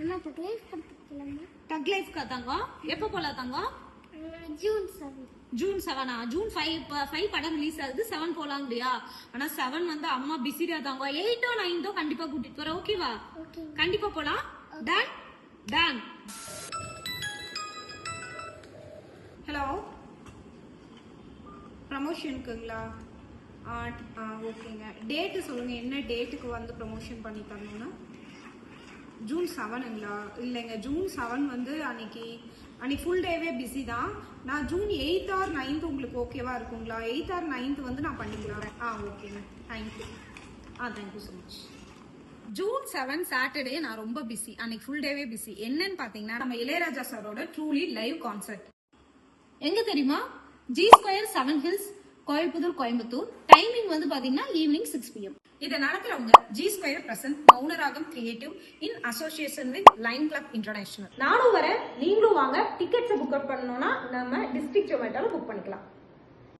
அம்மா டக் லைஃப் பத்திக்கலாமா? டக் லைஃப் தங்கம் எப்போ போலாம் தங்கம்? ஜூன் 7. ஜூன் 7 ஜூன் 5 படம் ரிலீஸ் ஆகுது. 7 போலாம் இல்லையா? ஆனா 7 வந்து அம்மா பிஸியா தாங்க. 8 9 கண்டிப்பா கூட்டிட்டு வர. ஓகேவா? கண்டிப்பா போலாம். Done done. ஹலோ, ப்ரமோஷனுக்குங்களா? ஓகேங்க. டேட்டு சொல்லுங்க, என்ன டேட்டுக்கு வந்து ப்ரமோஷன் பண்ணி தரணும்னா? ஜூன் 7ங்களா? இல்லைங்க, ஜூன் 7 வந்து அன்னைக்கு ஃபுல் டேவே பிஸி தான். நான் ஜூன் 8 or 9 உங்களுக்கு ஓகேவா இருக்குங்களா? 8 or 9 வந்து நான் பண்ணிக்கலாம். ஓகேங்க, thank you. Thank you so much. June 7 Saturday நான் ரொம்ப பிஸி. அன்னைக்கு ஃபுல் டேவே பிஸி. என்னன்னு பாத்தீங்கன்னா, நம்ம இளையராஜா சாரோட ட்ரூலி லைவ் கான்சர்ட் எங்க தெரியுமா? G Square 7 Hills, Coimbatore. Timing வந்து பாத்தீங்கன்னா ஈவினிங் 6 PM. இதை நடத்துறவங்க G Square present Mounaragam creative in association with lion club international. நானும் வரேன், நீங்களும் வாங்க. டிக்கெட்ஸை புக் பண்ணணும்னா நம்ம டிஸ்ட்ரிக்ட் ஜொமேட்டோல புக் பண்ணிக்கலாம்.